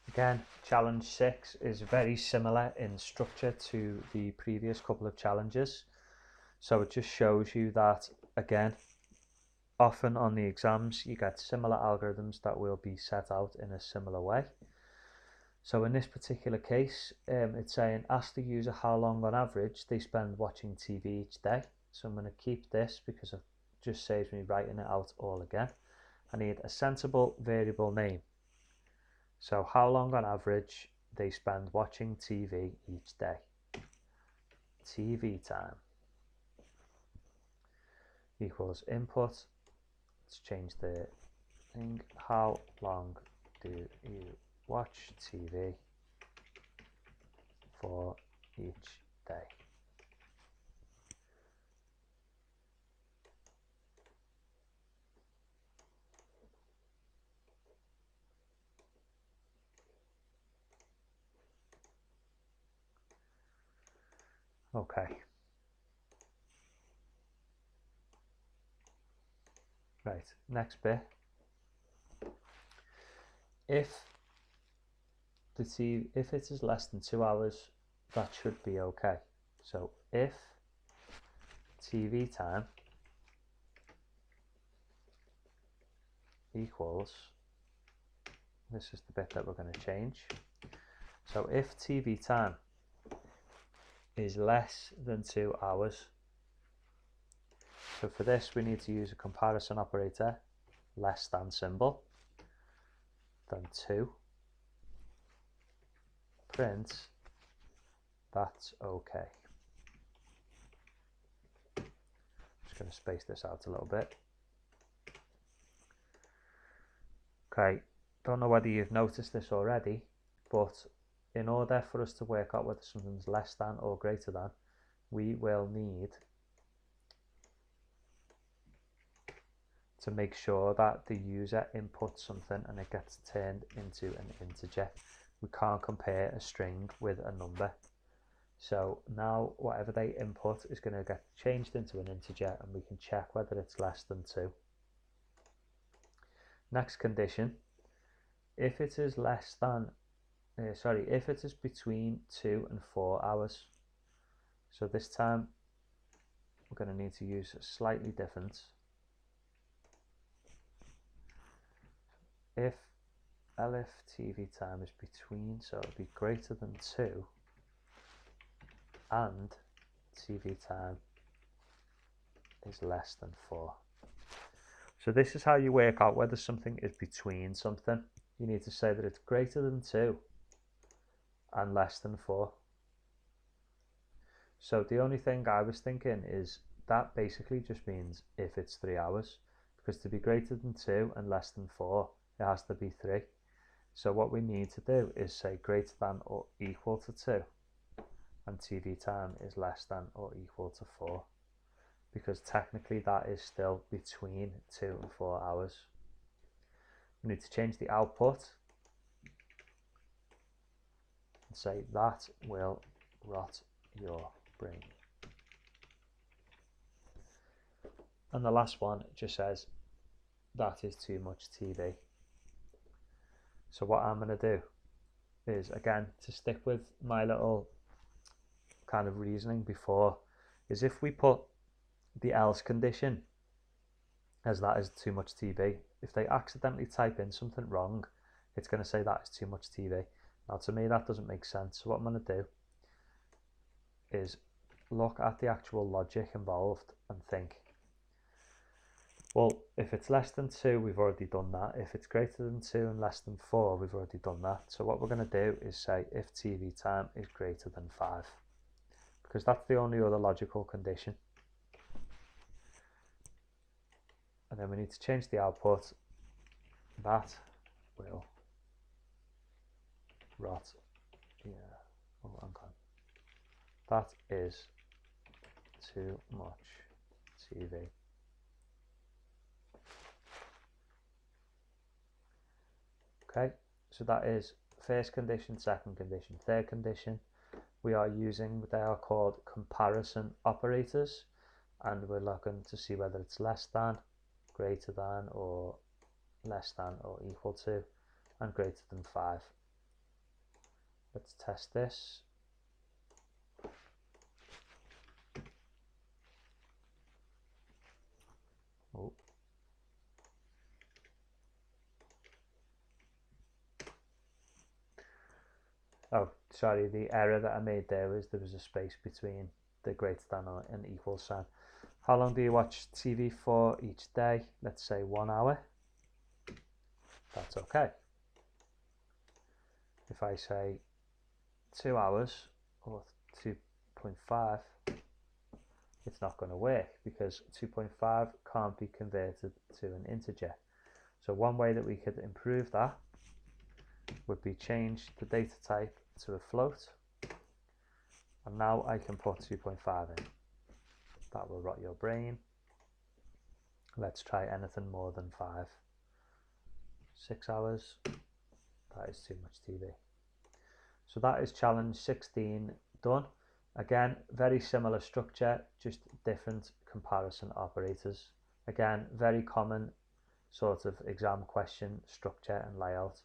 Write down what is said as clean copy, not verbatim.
Again, challenge 6 is very similar in structure to the previous couple of challenges. So it just shows you that, again, often on the exams you get similar algorithms that will be set out in a similar way. So in this particular case, it's saying ask the user how long on average they spend watching TV each day. So I'm going to keep this because it just saves me writing it out all again. I need a sensible variable name. So how long on average they spend watching TV each day. TV time equals input. Let's change the thing. How long do you watch TV for each day? Okay. Right, next bit. If it is less than 2 hours, that should be okay. So if TV time equals, this is the bit that we're going to change. So if TV time is less than 2 hours, so for this we need to use a comparison operator, less than symbol, then 2, print, that's okay. Just going to space this out a little bit. Okay, don't know whether you've noticed this already, but in order for us to work out whether something's less than or greater than, we will need to make sure that the user inputs something and it gets turned into an integer. We can't compare a string with a number. So now whatever they input is going to get changed into an integer, and we can check whether it's less than 2. Next condition, if it is less than, if it is between 2 and 4 hours. So this time we're going to need to use slightly different. If elif TV time is between, so it'll be greater than 2, and TV time is less than 4. So this is how you work out whether something is between something. You need to say that it's greater than 2 and less than 4. So the only thing I was thinking is that basically just means if it's 3 hours, because to be greater than 2 and less than 4, it has to be 3. So what we need to do is say greater than or equal to 2, and TV time is less than or equal to 4, because technically that is still between 2 and 4 hours. We need to change the output and say that will rot your brain. And the last one just says that is too much TV. So what I'm going to do is, again, to stick with my little kind of reasoning before, is if we put the else condition as that is too much TV, if they accidentally type in something wrong, it's going to say that is too much TV. Now to me that doesn't make sense. So what I'm going to do is look at the actual logic involved and think, well, if it's less than 2, we've already done that. If it's greater than 2 and less than 4, we've already done that. So what we're going to do is say if TV time is greater than 5, because that's the only other logical condition. And then we need to change the output. That will rot. Yeah. Oh, hang on. That is too much TV. Okay, so that is first condition, second condition, third condition. We are using, they are called comparison operators, and we're looking to see whether it's less than, greater than, or less than or equal to, and greater than 5. Let's test this. Oh. Oh, sorry, the error that I made there was there was a space between the greater than and equal sign. How long do you watch TV for each day? Let's say 1 hour. That's okay. If I say 2 hours or 2.5, it's not going to work because 2.5 can't be converted to an integer. So one way that we could improve that would be change the data type to a float, and now I can put 2.5 in. That will rot your brain. Let's try anything more than 5. 6 hours, that is too much TV. So that is challenge 16 done. Again, very similar structure, just different comparison operators. Again, very common sort of exam question structure and layout.